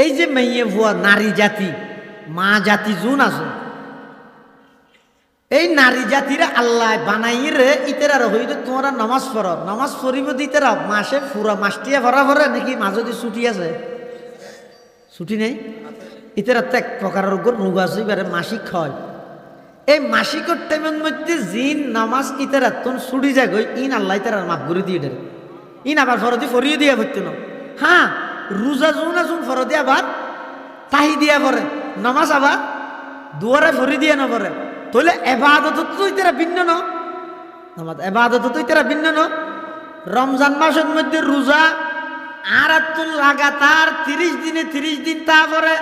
এই যে মেয়ে ভুয়া নারী জাতি মা জাতি জুন আছে, এই নারী জাতিরা আল্লাহ বানাই রে ইতেরা হইতে তোমরা নামাজ পড়ো, নামাজ পড়িব দিতেরা মাসে পুরা মাসটিয়া ভরা ভরে নাকি মাঝে যদি ছুটি আছে, ছুটি নেই ইতেরা তো এক প্রকারের রোগ আছে, এবারে মাসিক হয়। এই মাসিকের টাইমের মধ্যে জিন নামাজ ইতেরা তোন ছুটি যায় গই ইন আল্লাহ ইতারা মাফ করে দিয়ে দেয়, ইন আবার ফরদি ফরিয়ে দিয়া ভরতো না। হ্যাঁ রোজা জুন আসুন ফরদি আবার তাহি দিয়া পরে, নামাজ আবার দুয়ারে ফরি দিয়া না পরে, তাহলে এবাদত তো ইতারা ভিন্ন ন, নামাজ এবাদত তো ইতারা ভিন্ন ন। রমজান মাসের মধ্যে রোজা আর তুল লাগাতার 30 দিনে 30 দিন, তারপরে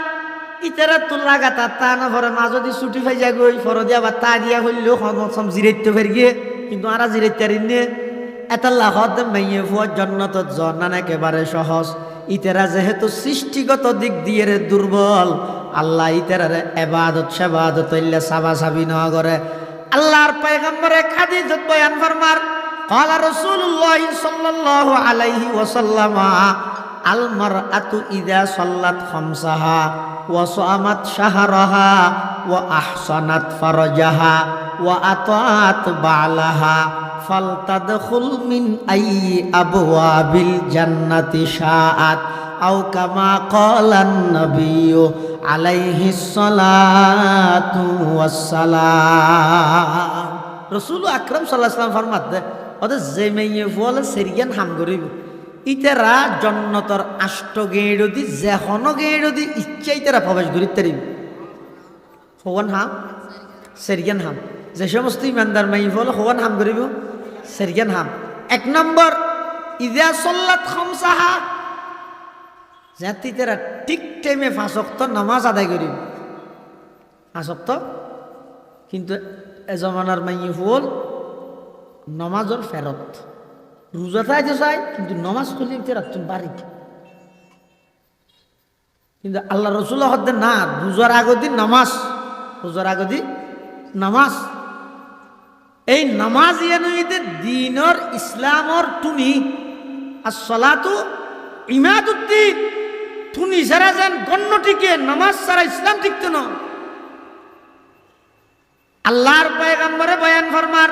ইতারা তুল লাগাতার তা না পরে মা যদি ছুটি পাই যায় গই ফরদি আবার তা দিয়া হইলেও সম জিরাইতে ফের গিয়ে, কিন্তু আরা জিরাইতে নিয়ে এতাল্লাহ হদ মাইয়ে ফুয়ার জন্নত জন্নান একেবারে সহজ। ইতেরা যেহেতু সৃষ্টিগত দিক দিয়ে দুর্বল, আল্লাহ ইতেরারে এবাদত সেবাদত হইলে সাবা সাবি না করে। আল্লাহর পয়গম্বরে হাদিসত বয়ান ফরমার ক্বালা রাসূলুল্লাহ সাল্লাল্লাহু আলাইহি ওয়াসাল্লাম আল মারআতু ইযা সাল্লাত খামসাহা ওয়া সামাত শাহরাহা ওয়া আহসানাত ফারজাহা ওয়া আতাআত বালাহা ফালতাদখুল মিন আইয়ি আবওয়াবিল জান্নাতি শাআত আও কামা ক্বালান নাবিয়্যু আলাইহিস সালাতু ওয়াস সালাম। রাসূল আকরাম সাল্লাল্লাহু আলাইহি ওয়াসাল্লাম ফরমাতে ওদের যে মেয়ে বলে সেরিয়ান হাম করিব ইতারা জন্নতর আষ্ট গেড়ো দি যেহনো গেড়ো দি ইচ্ছা ইতারা প্রবেশ করিতে পারিব। হওয়ান হাম সেরিয়ান হাম, যে সমস্ত ইমানদার মাই বলে হওয়ান হাম করিব সেরিয়ান হাম। 1 নম্বর ইযা সাল্লাত খামসাহা, জাতি তারা ঠিক টাইমে 5 ওয়াক্ত নামাজ আদায় করিব, 5 ওয়াক্ত। কিন্তু এ জমানার মাই বল নমাজর ফেরত, রোজা থাকতে চাই কিন্তু নমাজ খুলি রাখছেন বাড়ি। কিন্তু আল্লাহ রসুল হদ্দে না, রোজার আগদি নামাজ, রোজার আগদি নামাজ। এই নামাজ ইয়ানুইতে দিনর ইসলামর টুনি আর সলাতু ইমাদুদ্দিন, টুনি সারা যান গণ্য টিকে, নামাজ সারা ইসলাম টিকতো না। আল্লাহর পয়গম্বরে বয়ান ফরমার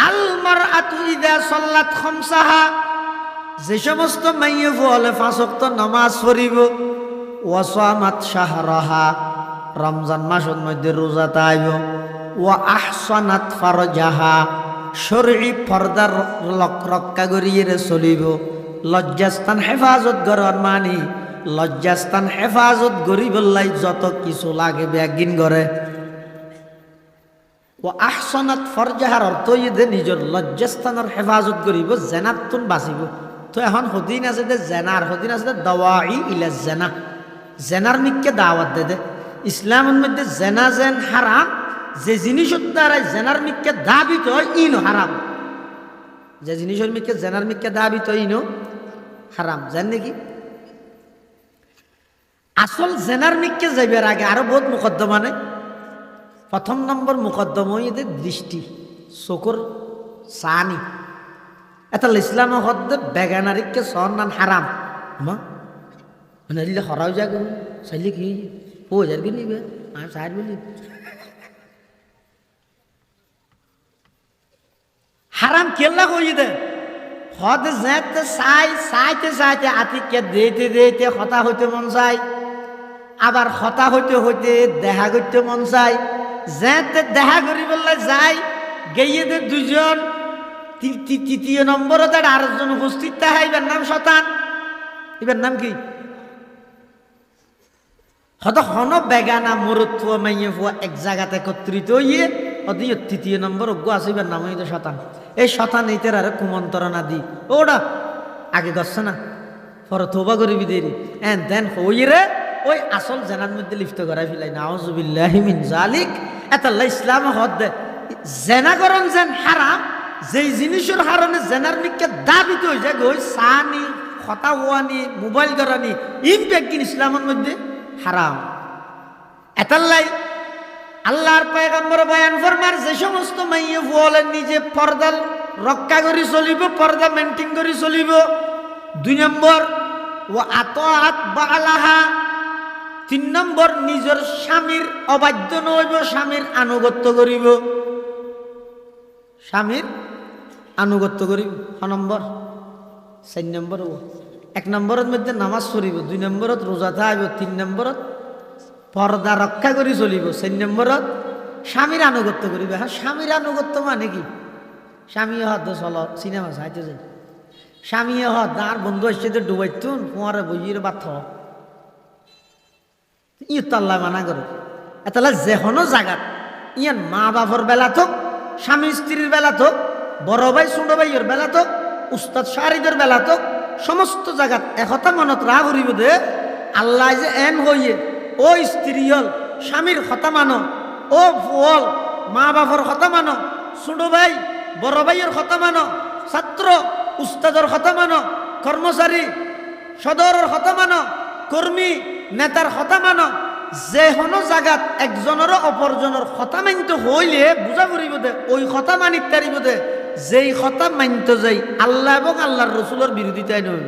আল মারআতু ইযা সাল্লাত খামসাহা, যে সমস্ত মাইয়ে বলে 5 ওয়াক্ত নামাজ পড়িব, ওয়া সামাত শাহরাহা, রমজান মাসের মধ্যে রোজা তাইব, ওয়া আহসানাত ফারজাহা, শরঈ পর্দার রক্ষা করিয়ে চলিব, লজ্জাস্থান হেফাজত করার মানে লজ্জাস্থান হেফাজত করিবলাই যত কিছু লাগে ব্যাগিন করে। ও আহসানাত ফরজাহার অর্থ ইয়ে নিজের লজ্জাস্থানের হেফাজত করিব, জেনাতুন বাঁচিব। তো এখন হদিন আছে দে জেনার, হদিন আছে দে দাওয়াই ইলা জেনা, জেনার মিককে দাওয়াত দে। ইসলামের মধ্যে জেনা জেন হারাম, যে জিনিসের দ্বারা জেনার মিককে দাবিত হয় ইনো হারাম, যে জিনিসের মিককে জেনার মিককে দাবিত হয় ইনো হারাম। জান নাকি আসল জেনার মিককে যাইবার আগে আরো বহুত মুকদ্দমা নেই। 1 নম্বর মুকদ্দমা এদের দৃষ্টি, চকুর সানি। এটা ইসলাম হদ্দে বেগানারিককে সন্নান হারাম, মা মানে দিলে হরাও যাগ চাইলে কি ও হাজার কি নিবে আর সাইড বলি হারাম কেল্লা কই দে হদ যেতে চাইতে চাইতে আতিকে দিতে দিতে হতা হইতে মন চাই, আবার হতা হইতে হইতে দেখা করতে মন চাই। যেতে দেখা করিবলে যায় গেয়ে দে 2 জন, 3য় নম্বরতে আরেকজন উপস্থিত থাকে, এবার নাম শতান, এবার নাম কি হত হন বেগানা মরুত্ব মাইয়ে ফুয়া এক জায়গাতে একত্রিত হইয়ে অদিও 3য় নম্বর অজ্ঞ আছে, এবার নাম হইতে শতান। এই শতান এইটার আর কুমন্ত্রণা দি ওটা আগে গচ্ছে না, পরে তোবা করিবি দেরি এন দেন হই রে ওই আসল জেনার মধ্যে লিপ্ত করাই ফেলাই। নাউজুবিল্লাহি মিন জালিক। এতাল্লাহ ইসলাম হদ দে জেনা করন যেন হারাম, যেই জিনিসের হারণে জেনার মিককে দাবিত হয়ে যায় ওই সানি হতা হওয়ানি মোবাইল করানি ইম্প্যাক্ট কিন ইসলামের মধ্যে হারাম। এতাল্লাই আল্লাহর পয়গম্বর বয়ান ফরমার যে সমস্ত মাইয়ে বলেন নিজে পর্দা রক্ষা করে চলিব, পর্দা মেনটেন করে চলিব। 2 নম্বর ওয়া আতাআত বালাহা, 3 নম্বর নিজের স্বামীর অবাধ্য নইব, স্বামীর আনুগত্য করিব, স্বামীর আনুগত্য করিব। 4 নম্বর 4 নম্বর 1 নম্বরের মধ্যে নামাজ পড়িব, 2 নম্বরত রোজা থাকব, 3 নম্বরত পর্দা রক্ষা করে চলিব, 4 নম্বরত স্বামীর আনুগত্য করিব। হ্যাঁ, স্বামীর আনুগত্য মানে কি? স্বামী হদ চলো সিনেমা চাইতে যাই, স্বামী হদ আর বন্ধু আসছে তো ডুবাইতুন কুয়ারে বইয়ের বাথ ইয়ে তো আল্লাহ মানা করে। এতালে যে কোনো জায়গাত ইয়ান মা বাপর বেলা থাক, স্বামী স্ত্রীর বেলা থাক, বড় ভাই ছোট ভাইয়ের বেলা থাক, উস্তাদ শাহরিদের বেলা থাক, সমস্ত জায়গাত একথা মনত রাহ করিব দে আল্লাহ যে এন হইয়ে ও স্ত্রী হল স্বামীর কথা মানো, ও ফুল মা বাপর কথা মানো, ছোট ভাই বড় ভাইয়ের কথা মানো, ছাত্র উস্তাদের কথা মানো, কর্মচারী সদরের কথা মানো, কর্মী নেতার কথা মানো। যে কোনো জায়গাত একজনের অপরজনের কথা মানতে হইলে বুঝা পড়িব দে ওই কথা মানিতে পারিব দে যেই কথা মানতে যাই আল্লাহ এবং আল্লাহর রসুলের বিরোধিতায় নয়।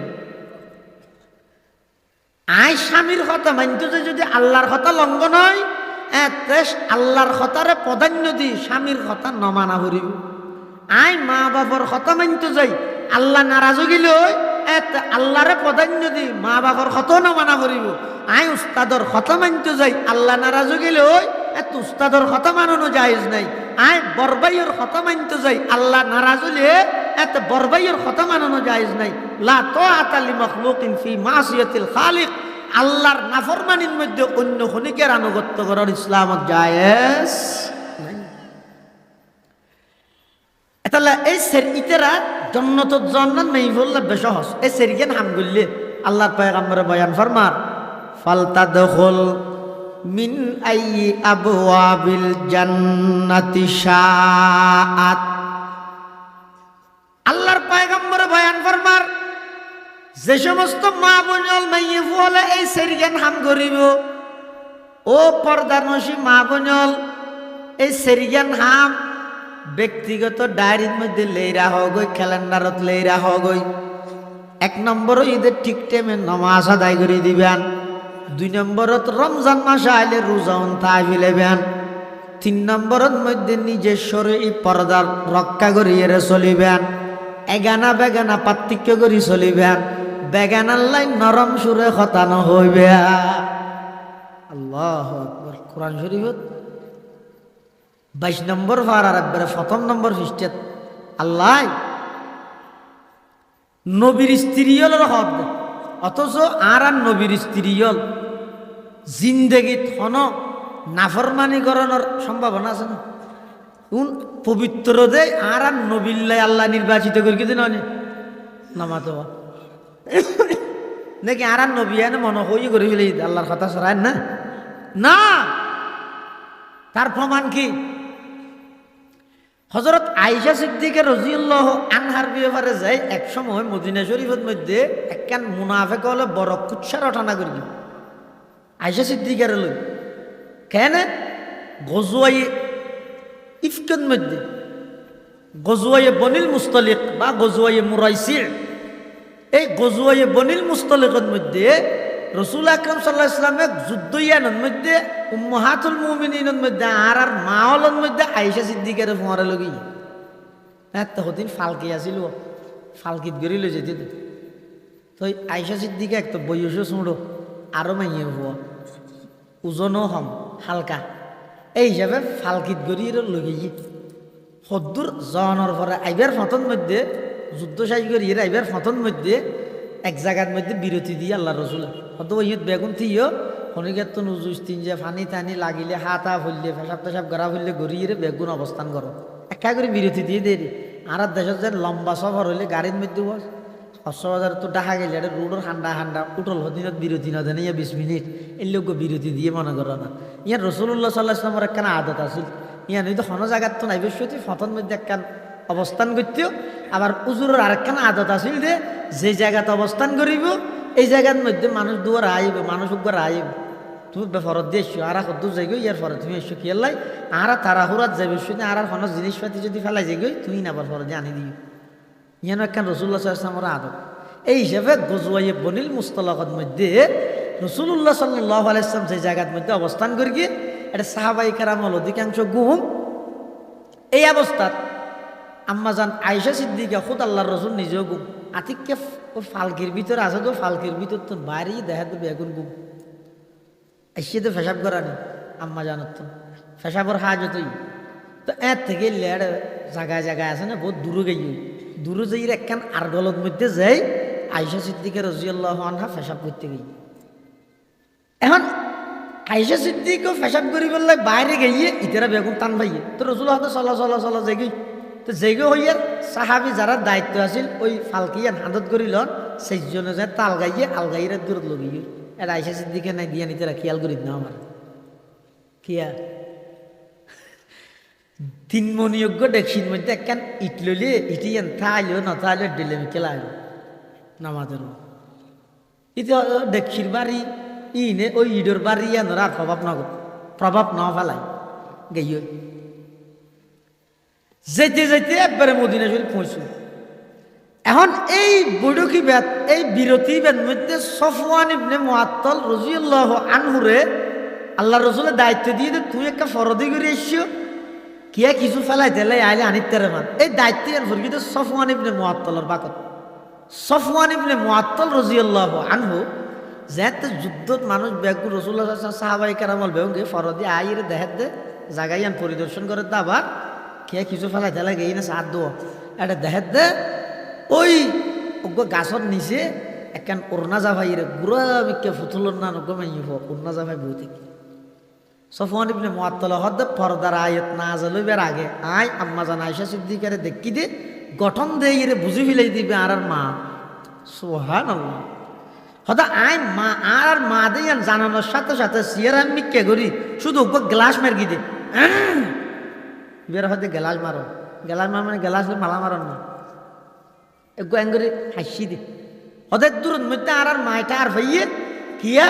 আই স্বামীর কথা মানতে যাই যদি আল্লাহর কথা লঙ্ঘন হয়, আল্লাহর কথারে প্রাধান্য দি স্বামীর কথা নমানা করিব। আই মা বাবার কথা মানতে যাই আল্লাহ নারাজ গেলে আল্লাহরে প্রাধান্য দি মা বাবার কথাও নমানা করিব। আই উস্তাদর কথা মানতে যাই আল্লাহ নারাজ গেলে উস্তাদর কথা মানানো জায়েজ নাই। আই বরবাইয়ের কথা মানতে যাই আল্লাহ নারাজ হলে বরবাইয়ের কথা মানানো জায়েজ নাই। লা তাআতা লিমাখলুকিন ফি মাসিয়াতিল খালিক, আল্লাহর নাফরমানির মধ্যে অন্য খনিকের আনুগত্য করার ইসলামত জায়েজ নাই। তাহলে এই সের ইতেরা জন্নত জান্নাত নাই বললে বেসহজ। এই সেরিকেন হাম গল্লে আল্লাহর পয়গম্বরে বয়ান ফরমার ফালতাদখুল মিন আইয়ি আবওয়াবিল জান্নাতি শাআত। আল্লাহর পয়গম্বরে বয়ান ফরমার যে সমস্ত মা বোনল মাইয়ে ফুলে এই সেরিকেন হাম করিব, ও পর্দানসী মা বোনল এই সেরিকেন হাম ব্যক্তিগত ডায়েরির মধ্যে লেইরা হগই, ক্যালেন্ডারত লেইরা হগই। 1 নম্বর ঈদের ঠিক টাইমে নামাজ আদায় করে দিবেন, 2 নম্বরত রমজান মাস আইলে রোজাউন তাই ফেলেবেন, 3 নম্বরের মধ্যে নিজের শরীর পর্দার রক্ষা করিয়ে চলিবেন, এগানা বেগানা পার্থক্য করি চলিবেন, বেগানার লাইন নরম সুরে খতানো হইবে। আল্লাহু আকবার। কোরআন শরীফত 22 নম্বর ফারার একবারে 1ম নম্বর পৃষ্ঠাত আল্লাহ নবীর স্ত্রীয়লের হক, অথচ আর নবীর স্ত্রীয়ল জিন্দেগিত হন নাফরমানি করানোর সম্ভাবনা আছে না? কোন পবিত্র দে আর নবীল্লাই আল্লাহ নির্বাচিত করি কিন্তু নামাতো নাকি আর নবী এনে মনে হই করে ফেলে আল্লাহর কথা সরায় না? না, তার প্রমাণ কি? হযরত আয়েশা সিদ্দিকা রাদিয়াল্লাহু আনহার ব্যাপারে যায় এক সময় মদিনা শরীফের মধ্যে একখান মুনাফিক হলে বড় কুৎসার ঘটনা করি আয়েশা সিদ্দিকার লই কেন গজওয়াই ইফকের মধ্যে গজওয়াই বনিল মুস্তলিক বা গজওয়াই মুরাইসি, এই গজওয়াই বনিল মুস্তলিকের মধ্যে রসুল আকরাম সাল্লাল্লাহু আলাইহি ওয়াসাল্লামের যুদ্ধয়ানের মধ্যে উম্মাহাতুল মুমিনিনের মধ্যে আর মাওলার মধ্যে আয়েশা সিদ্দিকার ফোঁয়ারে লগি তো হদিন ফালকি আছিল, ফালকিত গড়ি লৈ যেতে তো আয়েশা সিদ্দিকা এক তো বয়সও ছোঁড়ো আরও মাইয়ে হওয়া ওজনও হম হালকা, এই হিসাবে ফালকিত গড়ি লগিয়ে সদ্দুর জনের পরে আইবার ফতন মধ্যে যুদ্ধ সাই করি আইবার ফতন মধ্যে এক জায়গার মধ্যে বিরতি দিয়ে আল্লাহ রসুল হয়তো ইয়ত বেগুন থিও শনিকের তো নুজুস তিন যে ফানি টানি লাগিলে হাতা ফুললে ফেসাব টেসাব গড়া ফুললে গড়িয়ে বেগুন অবস্থান করো একা করে বিরতি দিয়ে দেরি। আর দেশত যে লম্বা সফর হইলে গাড়ির মধ্যে বস 6,000 তো দেখা গেলে এটা রোডের ঠান্ডা ঠান্ডা উঠল হদিনত বিরতি না দেন ইয়া 20 মিনিট এই লোক বিরতি দিয়ে মনে করো না। ইয়ার রসুল্লাহ সাল্লাহ ইসলামের একখান আদত আছিল, ইয়ার নয়তো কোনো জায়গার তো নাইবে সত্যি ফতন মধ্যে একখান অবস্থান করতেও আবার উজুরের আরেকখান আদত আছিল যে জায়গাতে অবস্থান করিব এই জায়গার মধ্যে মানুষ দুয়ার আইব, মানুষ উপর আইব, তুমি ফরত দিয়ে এসছো আর সদ্দুর যাইগো ইয়ার ফরে তুমি এসছো কি আল্লাহ আর তারা হুরাত যাবে শুনে আর কোনো জিনিসপাতি যদি ফেলাই যাইগো তুমি না আবার ফরত দিয়ে আনি দিও। ইয়ানো একখান রসুল্লাহ সাল্লাল্লাহু আলাইহি ওয়াসাল্লামের আদত। এই হিসেবে গজওয়ায়ে বনিল মুস্তালাকার মধ্যে রাসূলুল্লাহ সাল্লাল্লাহু আলাইহি ওয়াসাল্লাম যে জায়গার মধ্যে অবস্থান করি গিয়ে এটা সাহাবাই কেরামল অধিকাংশ ঘুম। এই অবস্থাত আম্মাজান আয়েশা সিদ্দিকা খুদ আল্লাহর রাসূল নিজেও ঘুম। আতিককে ফালকির ভিতরে আছে তো ফালকির ভিতর তো বাইরেই দেখা দেবে এখন ঘুম এসে তো ফেসাব করা নেই আম্মা জানত তো ফেসাবর হাজতই তো এর থেকে লেয়ার জায়গায় জায়গায় আছে না বহুত দূরে গেই দূরে যাই একখান আরগলত মধ্যে যাই আয়েশা সিদ্দিকা রাদিয়াল্লাহু আনহা ফেসাব করতে গেই। এখন আয়েশা সিদ্দিকও ফেসাব করি বললে বাইরে গিয়ে ইতারা বেগুন টান পাইয়ে তো রাসূল হয়তো চলা জেগি তো জেগে হইয়ার সাহাবি যারা দায়িত্ব আছিল ওই ফালকিয়ান হাতত করিল সেইজনে যায় তাল গাইয়ে আলগাইয়ের দূরত লগিয়ে এর আয়েশা সিদ্দিকে নাই দিয়া নিতেরা খেয়াল করি না আমার কিয়া তিন মনিয়োগ্য ডেকসির মধ্যে একখান ইট লইলে ইটিয়ান থাইলেও না থাইলেও ডিলে মিকেল আইল নামাজের ইতি ডেকসির বাড়ি ইনে ওই ইডোর বাড়ি আনার আর প্রভাব না ফেলাই গেই যেতে যেতে একবারে মদিনা শরীফ পৌঁছল। এখন এই বৈঠকি বেদ এই বিরতি বেদ মধ্যে সফওয়ান ইবনে মুআত্তাল রাদিয়াল্লাহু আনহুরে আল্লাহ রসুলের দায়িত্ব দিয়ে তুই একটা ফরদি করে এসছো কিয়া কিছু ফেলাই দিলে আইলে আনিতে মান এই দায়িত্ব ফরকিতে সফওয়ান ইবনে মুআত্তালের বাকত সফওয়ান ইবনে মুআত্তাল রাদিয়াল্লাহু আনহু যেতে যুদ্ধত মানুষ বেগু রাসূলুল্লাহ সাহাবায়ে কেরামল বেগে ফরদি আইরে দেখাত দে জায়গায়ান পরিদর্শন করে দাবার কিয়া কিছু ফেলাই দিলে গেই না সাথ দো এটা দেখাত দে ওই গাছর নিচে একখান ওড়না জাভাইরে গুড়া বিকে ফুতুলর না নগো মাইব ওড়না জাভাই বইতে সফওয়ান ইবনে মুআত্তাল হদ পর্দার আয়াত নাযিল হইবার আগে আই আম্মা জান আয়েশা সিদ্দিকারে দেখি দে গঠন দেইরে বুঝি ফেলাই দিবে আর মা সুবহানাল্লাহ হদা আই মা আর মা দেয়ান জানানোর সাথে সাথে সিয়ার আমি কে করি শুধু গ্লাস মারগি দে বের হতে গ্লাস মারো মানে গ্লাস মালা মারন না একগো অ্যাঙ্গরে হাসি দে হদের দূরের মধ্যে আর মাইটা আর ভাইয়ে কিয়া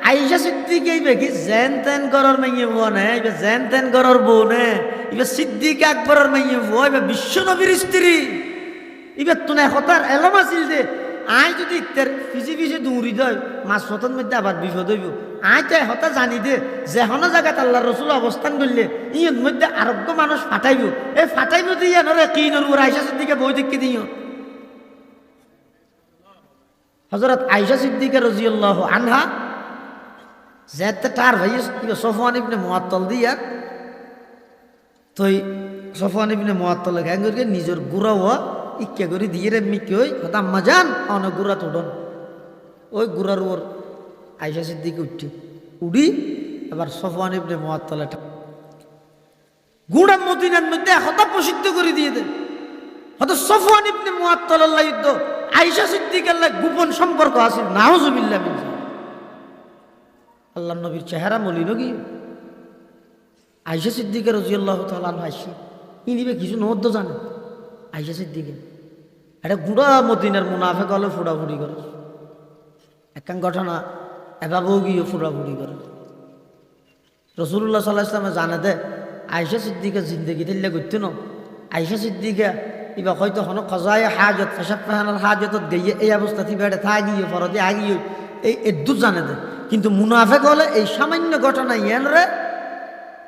আয়েশা সিদ্দিকা ইবে কি জেন তেন গরর মাইয়ে বউ না ইবে জেন তেন গরর বউ না ইবে সিদ্দিক আকবরের মাইয়ে বউ ইবে বিশ্ব নবীর স্ত্রী ইবে তুনে হতার এলম আছিল দে আই যদি ইত্যার ফিজি দৌড়ি দেয় মাছ ফতন মধ্যে আবার বিপদ হইব আই তাই হতা জানি দে যে হন জায়গাত আল্লাহ রসুল অবস্থান করলে ইয়ের মধ্যে আরোগ্য মানুষ ফাটাইব এই ফাটাইব দিয়ে নরে কি নরু আয়েশা সিদ্দিকা বই দেখে দিও হযরত আয়েশা সিদ্দিকা রাদিয়াল্লাহু আনহা যেতে তার ভাই সফওয়ান ইবনে মুআত্তাল দিয়া তুই সফওয়ান ইবনে মুআত্তাল গাঙ্গরকে নিজের গুড়াও ইক্কা করে দিয়ে রে মিকে ওই কথা আম্মা জান অন গুড়া তোড়ন ওই গুড়ার ওর আয়েশা সিদ্দিকা উঠি আবার সফওয়ান ইবনে মুআত্তাল গুড়া মদিনার মধ্যে হতা প্রসিদ্ধ করে দিয়ে দেন হয়তো সফওয়ান ইবনে মুআত্তাল আল্লাহ যুদ্ধ আয়েশা সিদ্দিকার গোপন সম্পর্ক আছে নাউজুবিল্লাহ মিন আল্লাহ নবীর চেহারা মলিন কি আয়েশা সিদ্দিকা রাদিয়াল্লাহু তাআলা আনহা আইসি ইনিবে কিছু নদ্য জানে আয়েশা সিদ্দিকা এটা গুড়া মদিনার মুনাফিক হলে ফুটাফুটি করে একখান ঘটনা এভাবেও গিয়ে ফুটাফুটি করে রাসূলুল্লাহ সাল্লাল্লাহু আলাইহি ওয়াসাল্লাম জানে দে আয়েশা সিদ্দিকা জিন্দেগি দিল্লে করতে ন আয়েশা সিদ্দিকা ইবা হয়তো হন কজায় হাজত ফেসাব ফাহানার হাজতত গিয়ে এই অবস্থা থেকে বেড়ে থা গিয়ে ফরদে আগিয়ে এই এদ্দু জানে দে কিন্তু মুনাফেক হলে এই সামান্য ঘটনা ইয়ানরে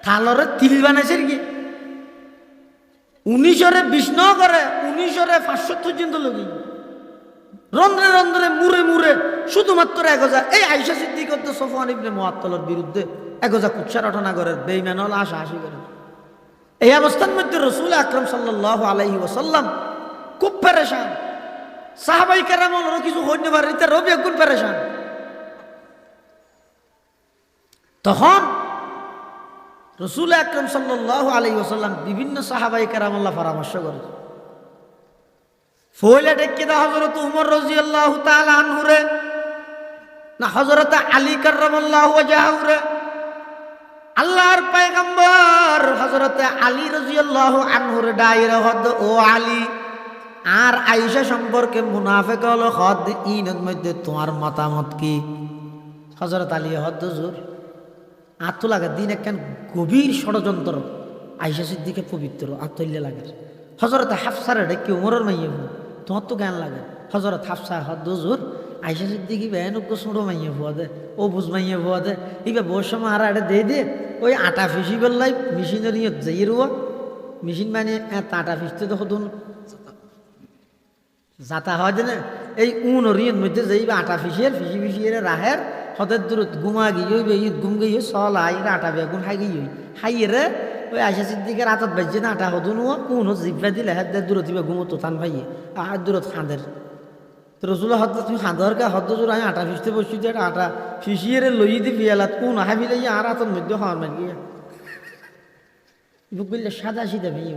থালরে তিল বানাইছে কি 1920 ন করে 1905 পর্যন্ত লগি রন্ধ্রে রন্ধ্রে মুরে শুধুমাত্র এগোজা এই আয়েশা সিদ্দিকা তো সফওয়ান ইবনে মুআত্তালের বিরুদ্ধে এগোজা কুচ্ছা রটনা করে বেঈমান হল আশাআশি করে এই অবস্থার মধ্যে রাসূল আকরাম সাল্লাল্লাহু আলাইহি ওয়াসাল্লাম খুব পেরেশান সাহাবায়ে কেরামরা কিছু হইতে পারে তে রবি একগুণ পেরেশান তখন রাসূল আকরাম সাল্লাল্লাহু আলাইহি ওয়াসাল্লাম বিভিন্ন সাহাবায়ে কেরামল্লাহ পরামর্শ করে ফয়লা ডেকে দা হযরত উমর রাদিয়াল্লাহু তাআলা আনহুরে না হযরত আলী কাররামাল্লাহু ওয়াজহাহুরে আল্লাহর পয়গম্বর হযরত আলী রাদিয়াল্লাহু আনহুর ডায়রা হদ ও আলী আর আয়েশা সম্পর্কে মুনাফিক হলো হদ ইনের মধ্যে তোমার মতামত কি হযরত আলী হদ হুজুর আত্ম লাগা দিন একখান গভীর ষড়যন্ত্র আয়েশা সিদ্দিকা পবিত্র আত্মল্য লাগে হযরত হাফসারে ডেকে উমরের মাইয়ে তোমার তো জ্ঞান লাগে হজরত হাফসা হদ্দুজুর আইসা সিদ্দিকি বেনজ্ঞ ছোটো মাইয়ে ভুয়া দে ও বুঝ মাইয়ে ভুয়া দে ইবা বউর সময় আর এটা দিয়ে ওই আটা ফিসি বেললাই মেশিনের ইয়ে যাই রুয়া মেশিন মানে আটা ফিসতে তো হতুন যাতা হয় যে না এই উন রিয়ের মধ্যে যাইবে আটা ফিসি ফিসিয়ে রাহের হদের দূরত ঘুমা গিয়ে ঈদ ঘুম গিয়ে চল আইরে আটা বেগুন খাই গিয়ে খাইয়ে রে ওই আইসা সিদ্দিকের আতত বাজছে না আটা হতুন উন জিভা দিলে হাত দূরত দিবে ঘুমতো তান ভাইয়ে আর দূরত খাঁদের রসুল হদ তুমি খাঁদর কা হদ্দ জোর আমি আটা ফিসতে বসছি যে আটা ফিসিয়ে লই দি পিয়ালাত কোন হাবি লাইয়া আর আতর মধ্যে হওয়ার মান গিয়া বুক বললে সাদা সিধা বিয়ে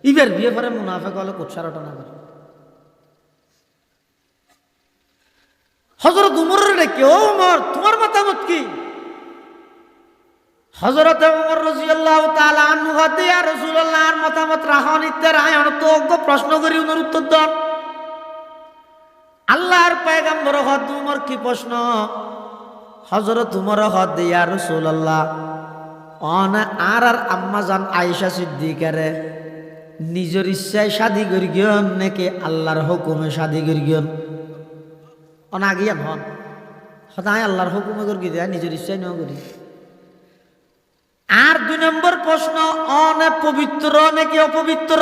ইবার বিয়ে পরে মুনাফা কলে কোচ্ছারটা না করে হজরত উমরের ডেকে ও উমর তোমার মতামত কি হজরত উমর রাদিয়াল্লাহু তাআলা আনহু হাতে আর রাসূলুল্লাহর মতামত রাখন ইত্যার আয়ন তো অজ্ঞ প্রশ্ন করি উনার উত্তর দাও আল্লাহর পয়গম্বর হদ উমর কি প্রশ্ন হযরত উমর হদ ইয়া রাসূলুল্লাহ অনা আর আম্মা জান আয়েশা সিদ্দিকারে নিজের ইচ্ছায় শাদি করি গিয়ন নাকি আল্লাহর হুকুমে শাদি করি গিয়ন অনা গিয়ান হন সদায় আল্লাহর হুকুমে করি দেয়া নিজের ইচ্ছায় ন করি আর 2 নম্বর প্রশ্ন অনে পবিত্র নাকি অপবিত্র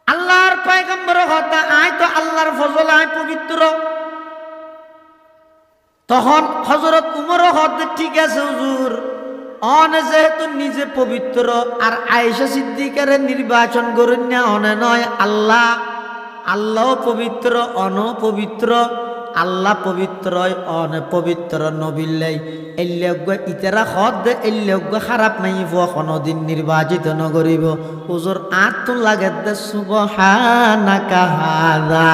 আল্লাহর পয়গম্বর হতা আয় তো আল্লাহর ফজল আয় পবিত্র তখন হযরত উমর হদ ঠিক আছে হুজুর অনে যেহেতু নিজে পবিত্র আর আয়েশা সিদ্দিকারে নির্বাচন করেন না অনে নয় আল্লাহ পবিত্র অন পবিত্র আল্লাহ পবিত্র অনে পবিত্র নবিল্লাই এল্যজ্ঞ ইতারা হদ এল্যজ্ঞ খারাপ নাই কোনদিন নির্বাচিত নগরিব হুজুর আত লাগে দে সুবহানাকা হাযা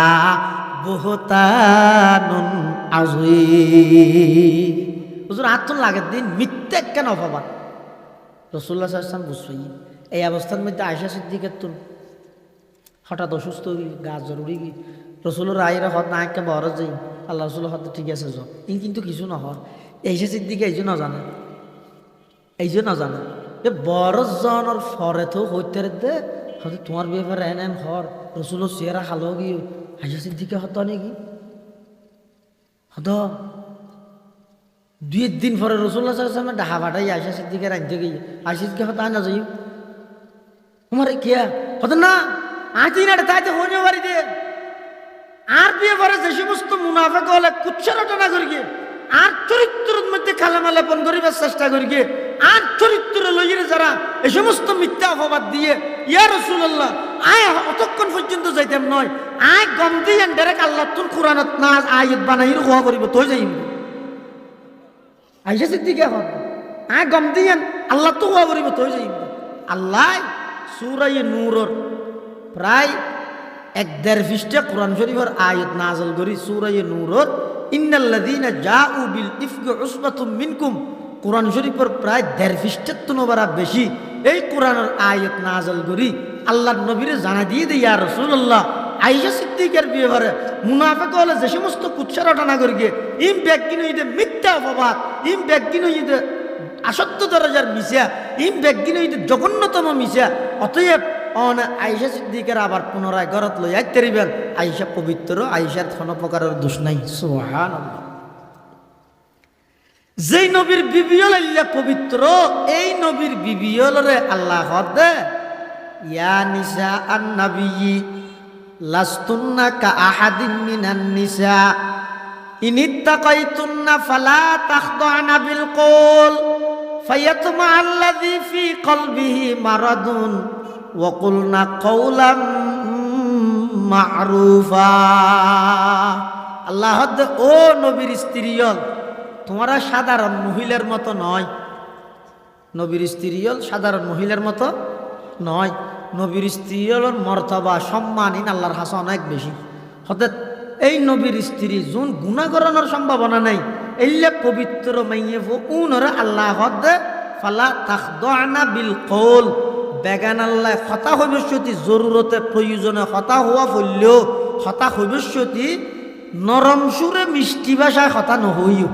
বুহতানুন আযীম হুজুর আত লাগে দিন মিথ্যা কেন অপবাদ রাসূলুল্লাহ সাল্লাল্লাহু আলাইহি ওয়াসাল্লাম বুঝছই এই অবস্থার মধ্যে আয়েশা সিদ্দিকার তুল হঠাৎ অসুস্থ গা জরুরি রসুলের রায়ের হদ না একটা বড় যাই আল্লাহ রসুল হদ ঠিক আছে য কিন্তু কিছু নহর আয়েশা সিদ্দিকা এই যে নজানে যে বড় জনের ফরে তো হইতে দে হয়তো তোমার ব্যাপারে এন হর রসুলের চেহারা খালো গিয়ে আয়েশা সিদ্দিকা হত নাকি হত 2 দিন পরে রসুল্লাহ সাল্লাল্লাহু আলাইহি ওয়াসাল্লাম ডাহা বাটাই আয়েশা সিদ্দিকা রাঁধতে গিয়ে আয়েশা সিদ্দিকা হত না যাই তোমার কিয়া হত না আজ না তাইতে হইনে বাড়ি দে আর বিয়ে পরে যে সমস্ত মুনাফিক হলে কুচ্ছা রটনা করি আর চরিত্রের মধ্যে খালামালাপন করিবার চেষ্টা করি আর চরিত্র লইয়ে যারা এই সমস্ত মিথ্যা অপবাদ দিয়ে ইয়া রাসূলুল্লাহ আয় অতক্ষণ পর্যন্ত যাইতাম নয় আয় গম দিয়ে ডাইরেক্ট আল্লাহ তুল কোরআনত না আয়াত বানাইর হওয়া করিব তো যাইম আয়েশা সিদ্দিকা হন আয় গম দিয়ে আল্লাহ তো হওয়া করিব তো যাইম আল্লাহ সূরা নূরের প্রায় 1.5 পৃষ্ঠা কোরআন শরীফের আয়াত নাযিল করি সূরা নূরের ইন্নাল্লাযীনা জাউ বিল ইফকি উসবাতুম মিনকুম কোরআন শরীফের প্রায় 1.5 পৃষ্ঠার তুলনায় বেশি এই কোরআনের আয়াত নাযিল করি আল্লাহর নবীরে জানা দিয়ে দেই ইয়া রাসূলুল্লাহ আয়েশা সিদ্দিকার ব্যাপারে মুনাফিক হলে যে সমস্ত কুচ্ছা রটনা করি ইম ব্যক্তি নইতে মিথ্যা অপবাদ ইম ব্যক্তি নইতে আসত্য দরজার মিশা ইম ব্যক্তি নইতে জঘন্যতম মিশা অতএব আয়েশা সিদ্দিকার আবার পুনরায় ঘরত লই আইতে পারিবেন আয়েশা পবিত্র আয়েশার কোনো প্রকারের দোষ নাই সুবহানাল্লাহ যেই নবীর বিবিয়ল আল্লাহ পবিত্র এই নবীর বিবিয়লরে আল্লাহ হদে ইয়া নিসা আন নবী লাস্তুন্না কা আহাদিন মিনান নিসা ইনিত্তাকাইতুন্না ফালা তাখদানা বিল কওল ফায়াতমা আল্লাযী ফি কলবিহি মারাদুন ওয়াকুলনা কওলাম মা'রুফা আল্লাহ ও নবীর স্ত্রীয়ল তোমরা সাধারণ মহিলার মতো নয় নবীর স্ত্রীয়ল সাধারণ মহিলার মতো নয় নবীর স্ত্রীয়লের মর্তবা সম্মানহীন আল্লাহর কাছে অনেক বেশি হতে এই নবীর স্ত্রী যোন গুনাহ করানোর সম্ভাবনা নাই এইলে পবিত্র মাইয়ে উনরে আল্লাহ হদে ফালা তাখদানা বিল কওল বেগান আল্লাহ হতা ভবিষ্যতি জরুরতে প্রয়োজনে হতা হওয়া ফললেও হতা ভবিষ্যতি নরম সুরে মিষ্টি ভাষায় হতা নহইও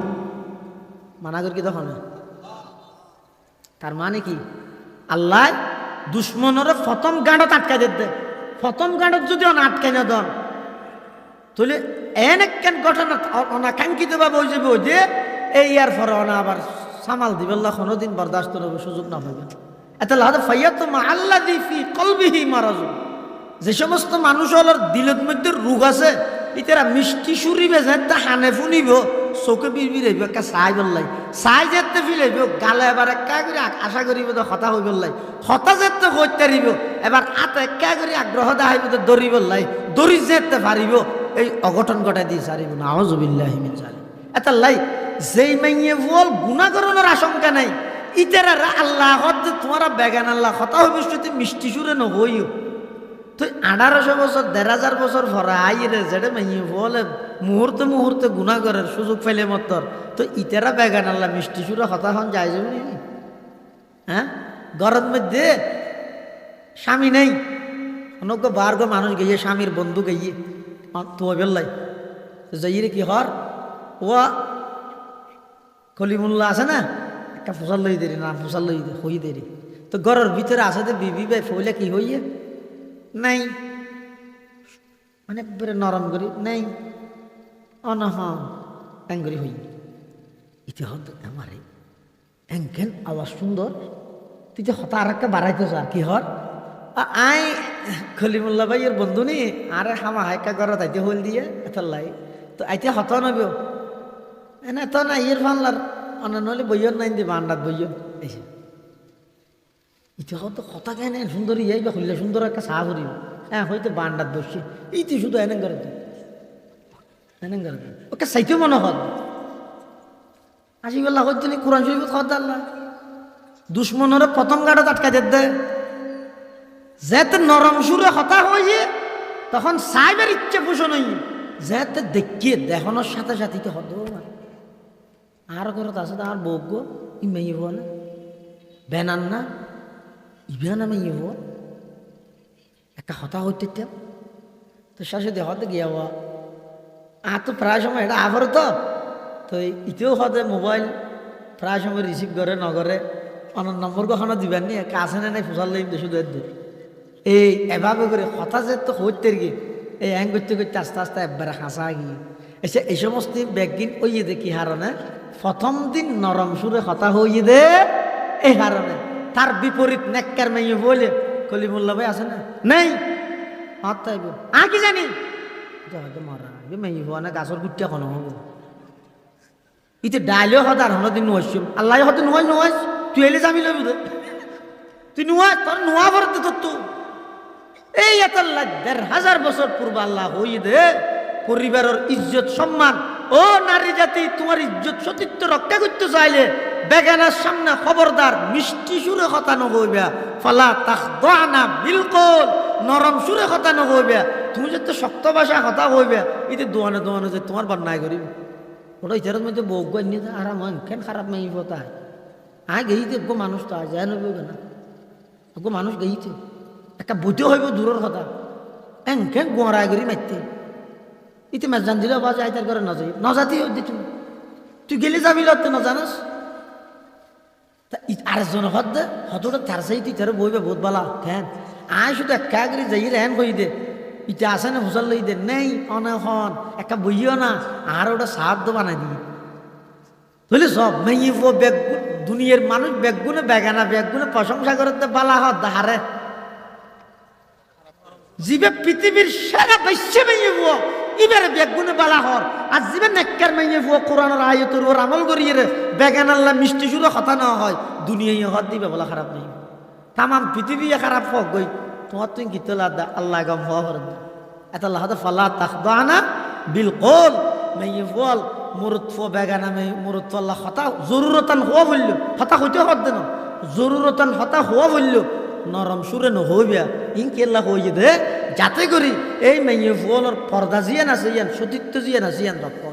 মানা করি কি তখন তার মানে কি আল্লাহ দুশ্মনরে প্রথম গাঁডত আটকাই দে প্রথম গাঁডত যদি আটকাই না দন তাহলে এনেকেন ঘটনা অনাকাঙ্ক্ষিতভাবে হয়ে যাবে যে এই ইয়ার পরে অনা আবার সামাল দিবেল্লা কোনোদিন বরদাস্ত হবে সুযোগ না পাবে। এত লাদা ফাইয়াত মা আল্লাহ ফি কলবিহি মারাজ, যে সমস্ত মানুষ হল দিলের মধ্যে রোগ আছে ইতারা মিষ্টি সুরিবে যেতে হানে ফুনিব চোখে বিড়বিড়াইব একটা চাই বললাই চাই যেতে ফিলাইব গালে এবার একা করে আশা করিব তো হতা হই বললাই হতা যেতে হইতারিব এবার আতে একা করে আগ্রহ দেখাইব তো দৌড়ি বললাই দৌড়ি যেতে পারিব এই অঘটন ঘটাই দিয়ে সারিব না আউযুবিল্লাহি মিন যালিক। এটা লাই যেই মাইয়ে বল গুণাকরণের আশঙ্কা নাই ইতারা আল্লাহ হতে তোমারা বেগান আল্লাহ হতা ভবিষ্যতে মিষ্টি সুরে নহইও তো 1800 বছর 1500 বছর ভরা আইরে যেটা মাইয়ে বলে মুহূর্তে মুহূর্তে গুণাকরের সুযোগ ফেলে মতর তো ইতারা বেগান আল্লাহ মিষ্টি সুরে হতা হন যায় যাবে নি। হ্যাঁ ঘরের মধ্যে স্বামী নেই অনেক বার্গ মানুষ গিয়ে স্বামীর বন্ধু গিয়ে তো বেল্লাই যাইরে কি হর ও কলিমুল্লাহ আছে না একটা ফসল লই দেরি না ফসল লই হই দেরি তো ঘরের ভিতরে আছে তো বিবি ভাই ফলে কি হইয়ে নাই মানে নরম করি নাই অনহ অ্যাঙ্গরি হই ইতি হত আমারে এঙ্কেন আওয়াজ সুন্দর তুই যে হতা আর একটা বাড়াইতেছ আর কি হর আই খলিমুল্লাহ ভাইয়ের বন্ধু নি আরে হামা হাইকা ঘর তাইতে হল দিয়ে এত লাই তো আইতে হত নব এনে তো না ইয়ের ফানলার অন্য নলে বইয়ন নাই দি বান্ডাত বইয়ন এসে ইতি হতো কথা কেন সুন্দর ইয়াই বা হইলে সুন্দর একটা চা করিব হ্যাঁ হয়তো বান্ডাত বসছি ইতি শুধু এনে করে ওকে চাইতেও মনে হত আসি বললা হচ্ছে কোরআন শরীফ খাওয়া আল্লাহ দুশ্মনের প্রথম গাড়ত আটকা দে যেতে নরম সুরে হতা হয়ে তখন সাইবার ইচ্ছে পোষণ হই যেতে দেখিয়ে দেখানোর সাথে সাথে তো হত আর ঘরত আছে তো আর বৌগ ই মেয়ে হো না বেনান না ইবেনা মেয়ে হো একটা হতা হইতে তো শাশে দেহতে গিয়া হওয়া আর তো প্রায় সময় এটা আবার তো ইতেও হতে মোবাইল প্রায় সময় রিসিভ করে নগরে অন্য নম্বর কখনো দিবেন নি কাছে নাই ফুসাল লাগবে শুধু দূর এই এভাবে করে হতা যে তো হইতে গিয়ে এই হ্যাং করতে করতে আস্তে আস্তে একবারে হাসা গিয়ে এসে এই সমস্ত ব্যাগিন ওইয়ে দে কি হারণে প্রথম দিন নরম সুরে হতা হইয়ে দে এই হারণে তার বিপরীত নেককার মেয়ে বলে কলিমুল্লাহ ভাই আছে না নেই হতাইব কি জানি মারা মেয়ে হওয়া না গাছর গুটিয়া কোনো হবো ইতে ডাইলেও হতার হলো দিন নুয়াইছ আল্লাহ হতে নুয়াইছ তুই এলে যাবি লবি তুই নুয়া তোর নুয়া ভরতে তোর তো এই এত 1500 বছর পূর্বে আল্লাহ হই দে পরিবারের ইজ্জত সম্মান ও নারী জাতি তোমার ইজ্জত সতীত্ব রক্ষা করতে চাইলে বেগানার সামনে খবরদার মিষ্টি সুরে কথা নগইবা ফালা তাখদানা বিলকুল নরম সুরে কথা নগইবা তুমি যদি শক্ত ভাষা কথা কইবা এতে দোয়ানে দোয়ানে যে তোমার বন্যায় করিব ওটা ইতারের মধ্যে বউ নিয়ে আরাম কেন খারাপ মেয়ে কথা গেইতে গো মানুষ তো যায় নবে না গো মানুষ গেইতে একটা বুঝতে হইব দূরের কথা কেন গোয়ারায় করি মারতে ইতে মাছ জান দিলে বা যাই তার ঘরে নজাই নজাতি দিত তুই গেলে যাবি লড়তে ন জানাস আরেকজন হত দে হতটা তার সাই তুই তার বইবে বহুত বালা কেন শুধু একা করে যাই রেন কই দে ইতে আসে না হুসাল লই দে নেই অনেকক্ষণ একটা বইও না আর ওটা সাহায্য বানাই দিয়ে বুঝলি সব মেয়ে ব্যাগ দুনিয়ার মানুষ ব্যাগগুনে বেগানা ব্যাগগুনে প্রশংসা করতে বালা হত হারে জিবে পৃথিবীর সেরা বৈশ্য মেয়ে এবারে ব্যাগগুনে বালা হর আর জিবে নেককার মেয়ে কোরআনের আয়াতের ওর আমল করিয়ে রে বেগান আল্লাহ মিষ্টি সুরে কথা না হয় দুনিয়ায় হত দিবে বলা খারাপ নেই তাম পৃথিবী খারাপ হোক গই তোমার তুই গীত আল্লাহ গম হওয়া হর এত আল্লাহ ফালা তাখদানা বিল কল মেয়ে বল মুরুত ফো বেগানা মেয়ে মুরুত আল্লাহ হতা জরুরতান হওয়া বলল হতা হইতে হত দেন জরুরতান হতা হওয়া বলল নরম সুরে নহইবা ইনকে আল্লাহ হইয়ে দে যাতে করি এই মেয়ে ফুলের পর্দা জিয়ান আছে ইয়ান সতীত্ব জিয়ান আছে ইয়ান রক্ত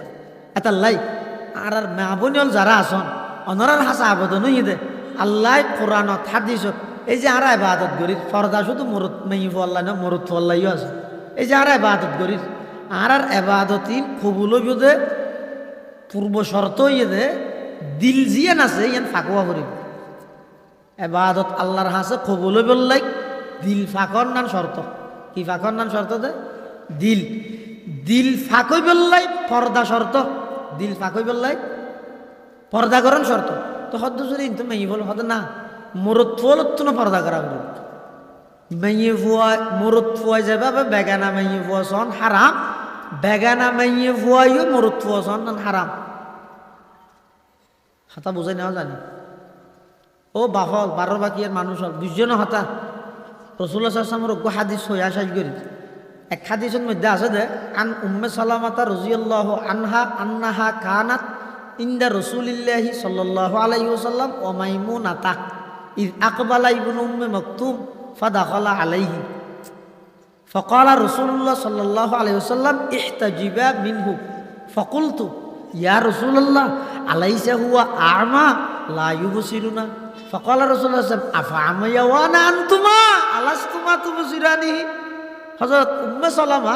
এটা লাই আর মা বোনিয়ল যারা আসন অনরার হাসা আবেদন হইয়ে দে আল্লাহ কোরআনত হাদিসত এই যে আরা ইবাদত করি পর্দা শুধু মুরুত মেয়ে ফুল্লাহ না মুরুত ফুল্লাইও আছে এই যে আরা ইবাদত করি আর ইবাদতিন কবুল হইব দে পূর্ব শর্ত হইয়ে দে দিল জিয়ান আছে ইয়ান ফাঁকুয়া করিব এবাদত আল্লাহর হাসে কবুল বললাই দিল ফাঁকর নান শর্ত কি ফাঁকর নান শর্ত দে দিল দিল ফাঁকই বললাই পর্দা শর্ত, দিল ফাঁকই বললাই পর্দাকরণ শর্ত। তো হদ্দ যদি ইন্তু মেয়ে বল হদ না মরত ফুয়ালত না পর্দা করা বল মেয়ে ফুয়া মরত ফুয়া যাবে বেগানা মেয়ে ফুয়া সন হারাম, বেগানা মেয়ে ফুয়াইও মরত ফুয়া সন হারাম। হাতা বুঝাই নেওয়া জানি ও বাফল 12 বাকিয়ার মানুষ হল বুঝছো না হাতা। রাসূলুল্লাহ সাল্লাল্লাহু আলাইহি ওয়াসাল্লাম হাদিস হইয়া শেষ করি। এক হাদিসের মধ্যে আছে যে আন উম্মে সালামাতা রাদিয়াল্লাহু আনহা আন্নাহা কানাত ইনদা রাসূলিল্লাহি সাল্লাল্লাহু আলাইহি ওয়াসাল্লাম ওয়া মাইমুনাতা ইয আকবালা ইবনু উম্মে মাকতুম ফাদাখালা আলাইহি ফাকালা রাসূলুল্লাহ সাল্লাল্লাহু আলাইহি ওয়াসাল্লাম ইহতাজিবা মিনহু ফাকুলতু ইয়া রাসূলুল্লাহ আলাইসা হুয়া আ'মা লা ইউবসিরুনা ফাকালা রাসূলুল্লাহ সাল্লাল্লাহু আলাইহি ওয়াসাল্লাম আফআমা ইয়াওয়ানা আনতুমা আলাস্তুমা তুবসিরানি। হযরত উম্মে সালামা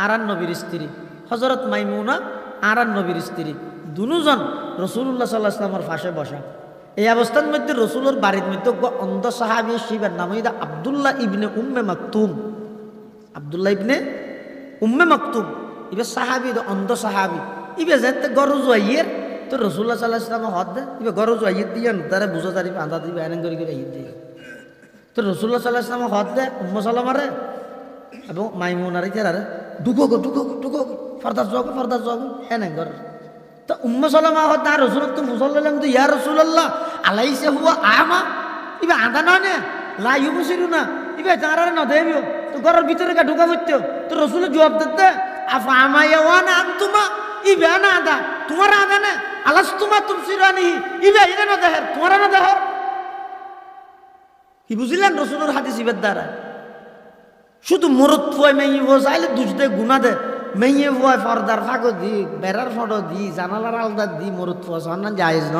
আরান নবীর স্ত্রী, হযরত মাইমুনা আরান নবীর স্ত্রী, দুজন রাসূলুল্লাহ সাল্লাল্লাহু আলাইহি ওয়াসাল্লামের পাশে বসা। এই অবস্থার মধ্যে রাসূলের বাড়ির মধ্যে অন্ধ সাহাবী শিবের নাম হইদা আব্দুল্লাহ ইবনে উম্মে মাকতুম, আব্দুল্লাহ ইবনে উম্মে মাকতুম ইবে সাহাবী অন্ধ সাহাবী ইবে যেতে গরজ আইয়ের তো রাসূলুল্লাহ সাল্লাল্লাহু আলাইহি ওয়াসাল্লাম হদ দে ইবে গরজ আইয়ের দিয়ে তারা বুঝা তারি আন্দা দিবে এনন করে আইয়ের দিয়ে তো রাসূলুল্লাহ সাল্লাল্লাহু আলাইহি ওয়াসাল্লাম হদ দে উম্মে সালামারে এবং মাইমুনারে যারা ঢুকো ফরদার জগ এনে ঘর তো উম্মে সালামা হদ না রাসূল তো মুসাল্লাম তো ইয়া রাসূলুল্লাহ আলাইসা হুয়া আ'মা ইবে আদা না নে লা ইউবসিরুনা ইবে জারারে না দেবিও তো ঘরের ভিতরে কা ঢুকা হইতো তো রাসূল জবাব দিতে আফআমা ইয়াওয়ানা আনতুমা ইবে না আদা তোমার আদা না আলাস্তুমা তুবসিরানি ইবে ইনে না দেহ তোমার না দেহ। কি বুঝলেন রাসূলের হাদিস ইবের দ্বারা শুধু মরত ফুয়াই মেয়ে ফুয়া চাইলে দুজদে গুণা দে মেয়ে ফুয়াই ফর্দার ফাঁকো দি বেড়ার ফটো দি জানালার আলদা দি মরত ফুয়া সন্ধান জায়েজ ন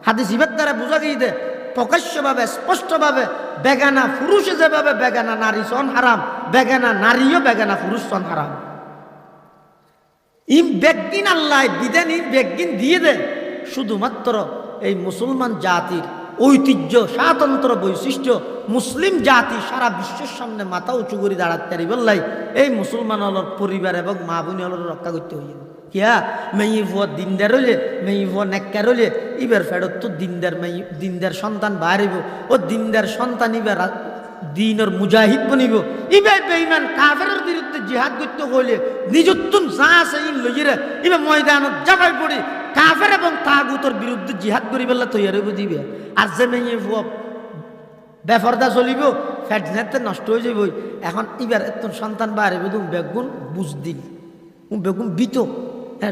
হাদিস ইবের দ্বারা বোঝা গিয়ে দে প্রকাশ্যভাবে স্পষ্টভাবে বেগানা পুরুষে যেভাবে বেগানা নারী সন হারাম, বেগানা নারীও বেগানা পুরুষ সন হারাম। ই বেগিন আল্লাহ বিধান ই বেগিন দিয়ে দে শুধুমাত্র এই মুসলমান জাতির ঐতিহ্য স্বাতন্ত্র বৈশিষ্ট্য মুসলিম জাতি সারা বিশ্বের সামনে মাথা উঁচু করে দাঁড়াতে পারি বললাই এই মুসলমান হলর পরিবার এবং মা বোন হলর রক্ষা করতে হইল কিয়া মেয়ে ভুয়া দিনদার হইলে মেয়ে ভুয়া নেককার হইলে ইবার ফেরত তো দিনদার সন্তান বাড়িব ও দিনদার সন্তান ইবার দিনের মুজাহিদ বনিব ইবে বেঈমান কাফেরের বিরুদ্ধে জিহাদ করতে হইলে নিজত্তুন যা আছে ইন লইরে ইবে ময়দানত যাবাই পড়ি কাফের এবং তাগুতের বিরুদ্ধে জিহাদ করি বেলা তৈরি হইব দিবে। আর যে মেয়ে ভুয়া বেফরদা চলিব ফ্যাট নেতে নষ্ট হয়ে যাবই এখন ইবার এত সন্তান বাড়িব তুমি বেগুন বুঝ দিন বেগুন বিত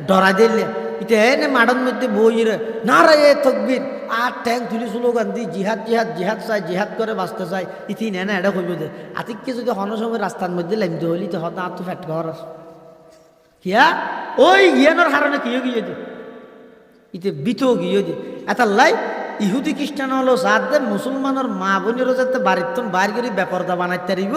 ডরাই দিলে এটা এনে মাঠের মধ্যে বইরে না রে এ তকবির আর ট্যাঙ্ক তুলি স্লোগান দি জিহাদ জিহাদ জিহাদ চাই জিহাদ করে বাঁচতে চাই ইতি নে না এটা কইব দে আতিককে যদি হন সময় রাস্তার মধ্যে লাইমতে হলি তো হতা আর তো ফ্যাট খাওয়ার কিয়া ওই ইয়ানোর হারণে কি গিয়ে দে ইতে বিত গিয়ে দে এটা লাই ইহুদি খ্রিস্টান হলো সাত দে মুসলমানের মা বোনেরও যাতে বাড়ির বাইর করে বেপরদা বানাইতে পারিব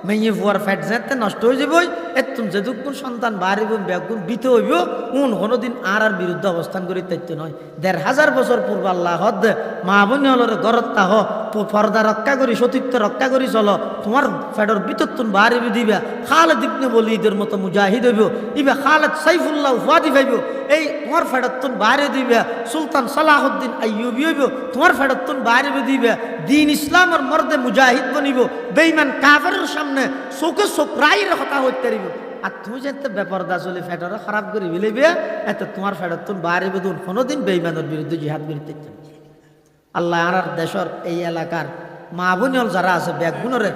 মেয়ে ফুয়ার ফ্যাট যাতে নষ্ট হয়ে যাব এতুন যেদুকুন সন্তান বাড়িব বেগুন বিত হইব উন কোনোদিন আর বিরুদ্ধে অবস্থান করি তাইতে নয় 1500 বছর পূর্ব আল্লাহ হদ মা বোন হলরে গরত তাহ পর্দা রক্ষা করি সতীত্ব রক্ষা করি চলো তোমার ফ্যাটর বিতত্তুন বাড়িব দিবা খালেদ ইবনে ওলীদের মতো মুজাহিদ হইব ইবা খালেদ সাইফুল্লাহ উপাধি পাইব এই তোমার ফেরতুন বাইরে দিবে সুলতান সালাহুদ্দিন আইয়ুবী হইব তোমার ফেরতুন বাইরে দিবে দিন ইসলামের মর্দে মুজাহিদ বনিব বেঈমান কাফেরের সামনে চোখে চোখ রাইর হতা হইতে পারিব। আর তুমি যেতে বেপরদা চলে ফেটরে খারাপ করে বিলেবে এতে তোমার ফেরতুন বাইরে দুন কোনোদিন বেঈমানের বিরুদ্ধে জিহাদ করতে আল্লাহ আর দেশের এই এলাকার মা বোন যারা আছে বেগুনরে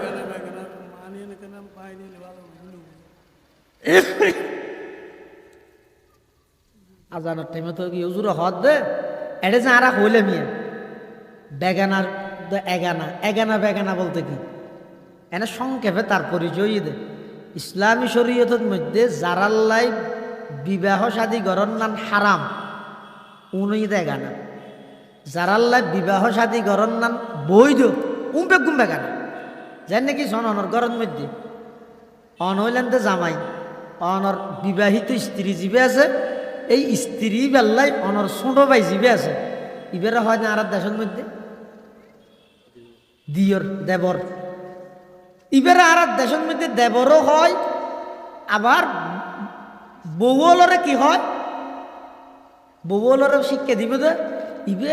আজানের টাইমে তো কি হুজুর হদ দে এটা যে আরা হইলে মিয়া বেগানার এগানা এগানা বেগানা বলতে কি এনে সংক্ষেপে তার পরিচয় দে ইসলামী শরীয়তের মধ্যে যারাল্লাই বিবাহ শাদী গরর নাম হারাম উনি এগানা যারাল্লাই বিবাহ শাদী গরর নাম বৈধ বেগুম বেগানা যেন নাকি শোন অনর গরর মধ্যে অন হইলেন জামাই অনর বিবাহিত স্ত্রী জীবে আছে এই স্ত্রী বেল্লাই অনর ছোট ভাই জীবে আছে ইবেরা হয় না আর দেশের মধ্যে দিয়র দেবর ইবেরা আর দেশের মধ্যে দেবরও হয় আবার বউলরে কি হয় বউলরে শিক্ষা দিবে তো ইবে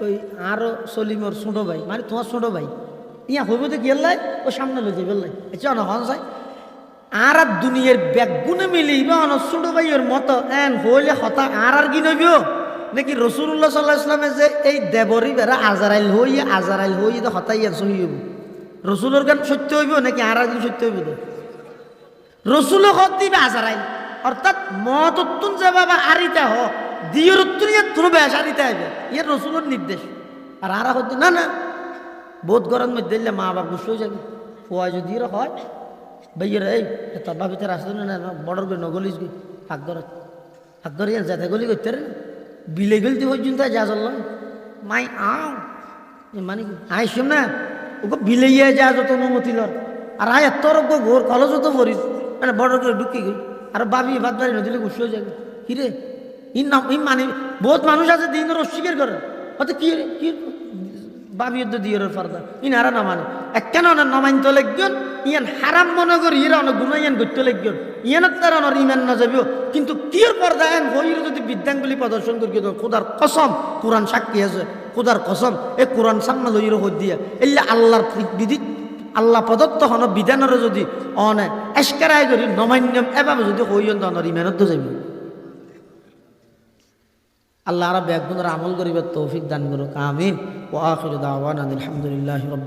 ওই আরো সলিমর ছোট ভাই মানে তোমার ছোট ভাই ইয়া হইব তো গেলাই ও সামনে লই যাবে লাই এটা না হন যায় আর দুনিয়ার ব্যাগুনে মিলিবে অন ছোট ভাইয়ের মতো এন হইলে হতা আর কি নইব নাকি রসুল্লাহ সাল্লাহ ইসলামে যে এই দেবরই বেড়া আজারাইল হই তো হতাই আর সহি হইব রসুলের গান সত্য হইব নাকি আর একদিন সত্য হইব তো রসুলও হত দিবে আজারাইল অর্থাৎ মতত্তুন যে বাবা আরিতা হ দিয়ের উত্তর ইয়ে তোর বেশ আরিতা আইবে ইয়ের রসুলের নির্দেশ আর আর হতে না না বোধ গরম মধ্যে দিলে মা বাপ গুছ হয়ে যাবে ফোয়া যদি হয় ভাইয়ের এই তোর বাবিতে রাস্তা না বর্ডার করে নগলিস গই হাক ধরে যাতে গলি করতে রে বিলে গলতে পর্যন্ত যা চলল মাই আও মানে আইসম না ওকে বিলে ইয়ে যা যত অনুমতি লর আর আয় তোর ঘোর কলেজ তো পড়িস মানে বর্ডার করে ঢুকি গই আর বাবি ভাত বাড়ি নদিলে গুছ হয়ে যাবে কিরে ই মানে বহুত মানুষ আছে দিন অস্বীকার করে হয়তো কি কি বাবি দিয়ে ফারদা ইন হারা না মানে কেন নমাইনতে লাগবেন ইয়ান হারাম মনে করি ইরা অনেক গুণা ইয়ান করতে লাগবেন ইয়ানত তার অনর ইমান না যাবেও কিন্তু কির পর্দা এন হইর যদি বিদ্যাঙ্গুলি প্রদর্শন করি খোদার কসম কোরআন সাক্ষী আছে খোদার কসম এ কোরআন সামনে লইর হই দিয়া এলে আল্লাহর বিধি আল্লাহ প্রদত্ত হন বিধানের যদি অনে এসকারাই করি নমান্যম এভাবে যদি হইন তনর ইমানত যাবে আল্লাহ আর ব্যাগুনের আমল করিবার তৌফিক দান করুক আমিন ওয়া আখিরু দাওয়ানা আলহামদুলিল্লাহি রাব্বিল